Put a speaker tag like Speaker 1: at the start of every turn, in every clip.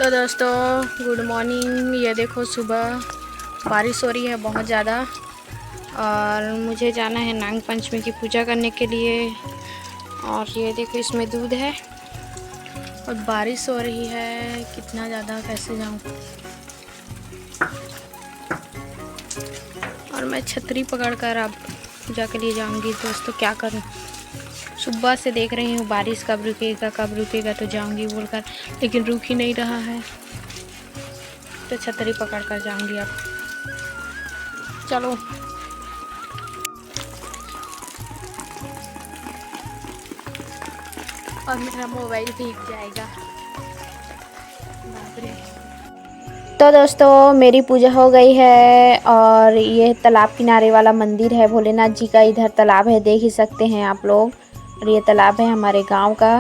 Speaker 1: तो दोस्तों good morning. ये देखो सुबह बारिश हो रही है बहुत ज़्यादा और मुझे जाना है नाग पंचमी की पूजा करने के लिए। और ये देखो इसमें दूध है और बारिश हो रही है कितना ज़्यादा, कैसे जाऊँ। और मैं छतरी पकड़कर अब पूजा के लिए जाऊँगी। दोस्तों क्या करूँ, सुबह से देख रही हूँ बारिश कब रुकेगा तो जाऊँगी बोलकर, लेकिन रुक ही नहीं रहा है। तो छतरी पकड़ कर जाऊँगी अब। चलो और मेरा मोबाइल भीग जाएगा। बाप रे। तो दोस्तों मेरी पूजा हो गई है और ये तालाब किनारे वाला मंदिर है भोलेनाथ जी का। इधर तालाब है, देख ही सकते हैं आप लोग। और ये तालाब है हमारे गांव का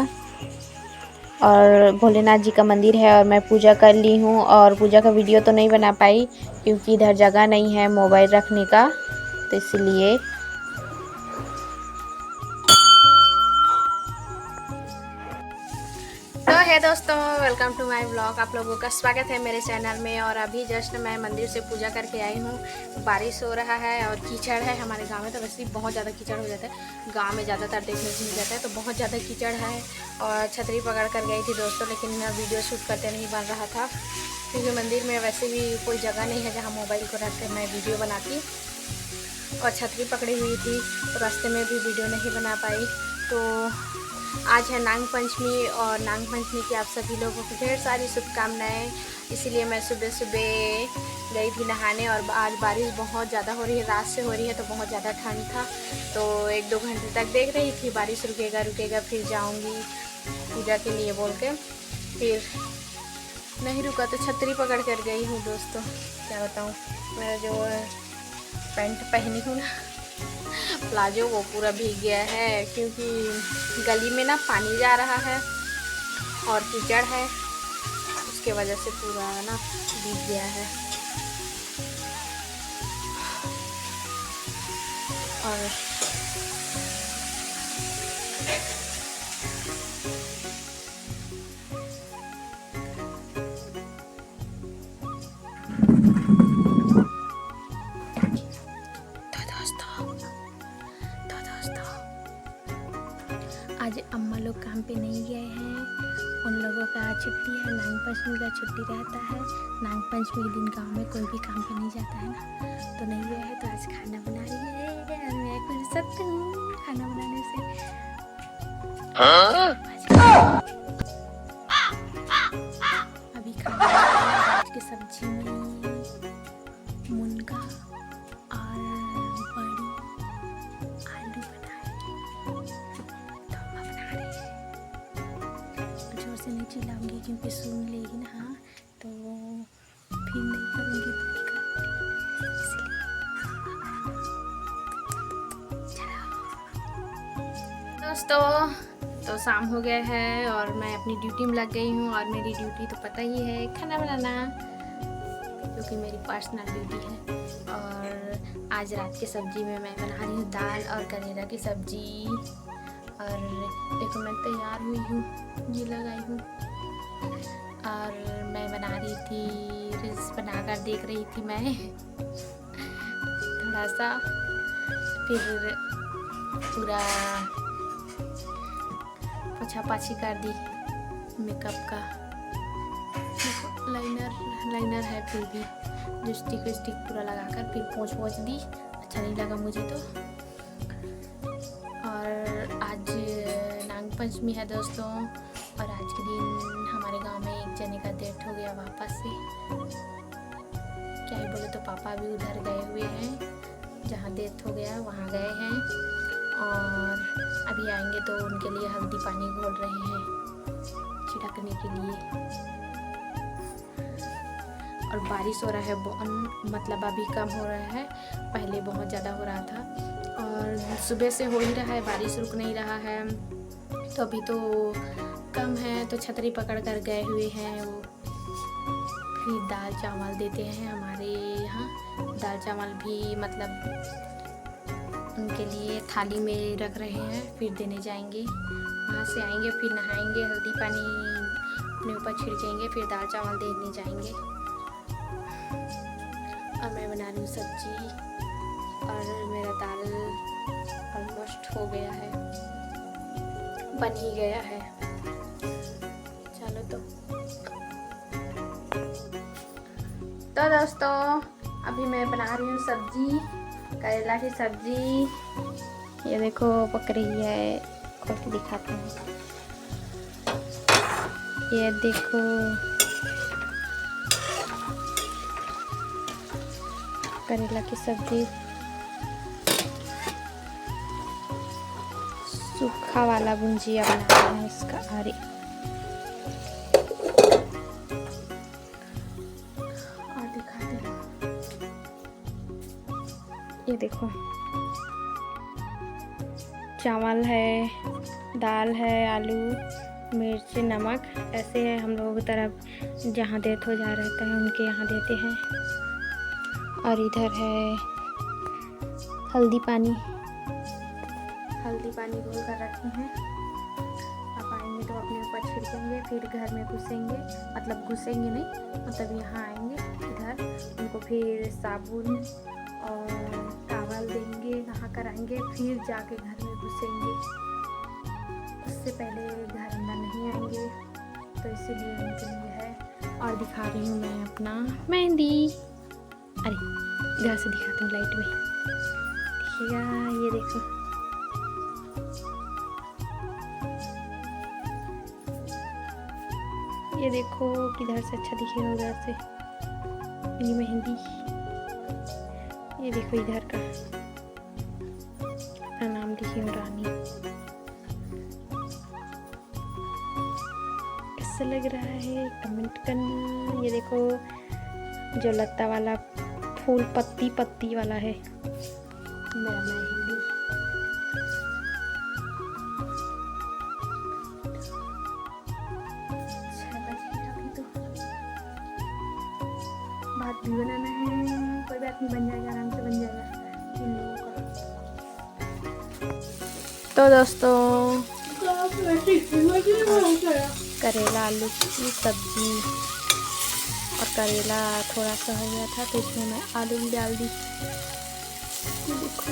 Speaker 1: और भोलेनाथ जी का मंदिर है। और मैं पूजा कर ली हूँ और पूजा का वीडियो तो नहीं बना पाई क्योंकि इधर जगह नहीं है मोबाइल रखने का, तो इसलिए। तो है दोस्तों, वेलकम टू माय ब्लॉग। आप लोगों का स्वागत है मेरे चैनल में। और अभी जस्ट मैं मंदिर से पूजा करके आई हूँ। बारिश हो रहा है और कीचड़ है हमारे गांव में, तो वैसे ही बहुत ज़्यादा कीचड़ हो जाता है। गांव में ज़्यादातर देखने को मिल जाता है, तो बहुत ज़्यादा कीचड़ है। और छतरी पकड़ कर गई थी दोस्तों, लेकिन मैं वीडियो शूट करते नहीं बन रहा था क्योंकि मंदिर में वैसे भी कोई जगह नहीं है जहाँ मोबाइल को रख कर मैं वीडियो बनाती। और छतरी पकड़ी हुई थी तो रास्ते में भी वीडियो नहीं बना पाई। तो आज है नाग पंचमी और नाग पंचमी की आप सभी लोगों को ढेर सारी शुभकामनाएं। इसीलिए मैं सुबह सुबह गई थी नहाने। और आज बारिश बहुत ज़्यादा हो रही है, रात से हो रही है, तो बहुत ज़्यादा ठंड था। तो 1-2 घंटे तक देख रही थी बारिश रुकेगा फिर जाऊंगी पूजा के लिए बोल के। फिर नहीं रुका तो छतरी पकड़ कर गई हूँ दोस्तों। क्या बताऊँ, मेरा जो पैंट पहनी हूँ ना प्लाजो, वो पूरा भीग गया है क्योंकि गली में ना पानी जा रहा है और कीचड़ है, उसके वजह से पूरा ना भीग गया है। और आज अम्मा लोग काम पे नहीं गए हैं, उन लोगों का आज छुट्टी है। नाग पंचमी का छुट्टी रहता है। नाग पंचमी के दिन गांव में कोई भी काम पे नहीं जाता है ना, तो नहीं गया है। तो आज खाना बना रही है और मैं फुर्सत हूँ खाना बनाने से। अभी खाना आज की सब्जी में मुनगा और बड़ी आलू बनाए, तो अम्मा बना रही है। जोर से नहीं चिल्लाऊंगी क्योंकि सुन लेगी ना, हाँ तो फिर नहीं करूँगी दोस्तों। तो शाम हो गया है और मैं अपनी ड्यूटी में लग गई हूँ। और मेरी ड्यूटी तो पता ही है, खाना बनाना, जो कि मेरी पर्सनल ड्यूटी है। और आज रात की सब्जी में मैं बना रही हूँ दाल और करेला की सब्जी। और देखो मैं तैयार हुई हूँ, ये लगाई हूँ। और मैं बना रही थी, रील्स बनाकर देख रही थी मैं थोड़ा सा। फिर पूरा पोछा-पाछी कर दी मेकअप का। लाइनर है, फिर भी लिपस्टिक पूरा लगाकर फिर पोंछ दी। अच्छा नहीं लगा मुझे तो। और आज नाग पंचमी है दोस्तों। और आज के दिन हमारे गांव में एक जने का डेथ हो गया वापस से। क्या ही बोले, तो पापा भी उधर गए हुए हैं जहाँ डेथ हो गया, वहाँ गए हैं। और अभी आएंगे तो उनके लिए हल्दी पानी घोल रहे हैं छिड़कने के लिए। और बारिश हो रहा है, मतलब अभी कम हो रहा है, पहले बहुत ज़्यादा हो रहा था। और सुबह से हो ही रहा है, बारिश रुक नहीं रहा है। तो अभी तो कम है, तो छतरी पकड़ कर गए हुए हैं वो। फिर दाल चावल देते हैं हमारे यहाँ। दाल चावल भी मतलब उनके लिए थाली में रख रहे हैं, फिर देने जाएंगे। वहाँ से आएंगे फिर नहाएंगे, हल्दी पानी अपने ऊपर छिड़केंगे, फिर दाल चावल देने जाएंगे। और मैं बना रही हूँ सब्जी और मेरा दाल ऑलमोस्ट हो गया है, बन ही गया है। चलो तो दोस्तों अभी मैं बना रही हूँ सब्जी, करेला की सब्जी। ये देखो पक रही है, खोल के दिखाती हूँ। ये देखो करेला की सब्जी, सूखा वाला भुंजिया बनाना है इसका। अरे और दिखाते हैं, ये देखो चावल है, दाल है, आलू, मिर्च, नमक, ऐसे है हम लोगों की तरफ जहाँ डेथ हो जा रहता है उनके यहाँ देते हैं। और इधर है हल्दी पानी घोल कर रखे हैं। आप आएंगे तो अपने ऊपर छिड़केंगे, फिर घर में घुसेंगे, मतलब घुसेंगे नहीं, मतलब यहाँ आएंगे इधर, उनको फिर साबुन और टावल देंगे, नहा कर आएंगे, फिर जाके घर में घुसेंगे। उससे पहले घर अंदर नहीं आएंगे, तो इसीलिए उनके लिए है। और दिखा रही हूँ मैं अपना मेहंदी। अरे इधर से दिखाती हूँ लाइट में, देखिएगा। ये देखो ये देखो किधर से अच्छा दिखेगा, उधर से ये मेहंदी। ये देखो इधर का अपना नाम लिखी हूँ रानी। कैसा लग रहा है कमेंट करना। ये देखो जो लता वाला फूल पत्ती वाला है मेरा मेहंदी। भात भी बनाना है, कोई बात नहीं, बन जाएगा, आराम से बन जाएगा इन लोगों का। तो दोस्तों करेला आलू की सब्जी, और करेला थोड़ा सा हो गया था तो इसमें मैं आलू भी डाल दी। देखो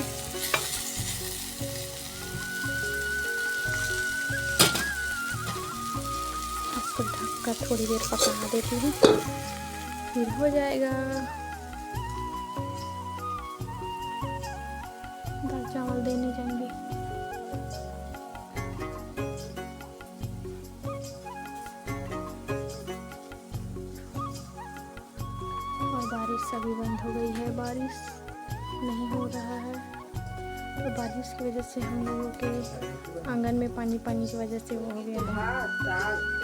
Speaker 1: इसको ढककर थोड़ी देर पका देती हूँ, फिर हो जाएगा। दाल चावल देने जाएंगे। और बारिश अभी बंद हो गई है, बारिश नहीं हो रहा है। तो बारिश की वजह से हम लोगों के आंगन में पानी की वजह से वो हो गया है।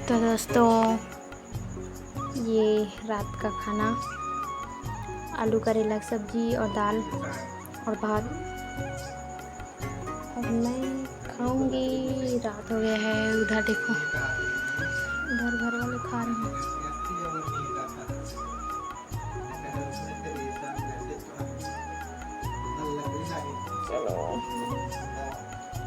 Speaker 1: तो दोस्तों ये रात का खाना, आलू करेला की सब्जी और दाल और भात। अब मैं खाऊंगी, रात हो गया है। उधर देखो, उधर घर वाले खा रहे हैं। चलो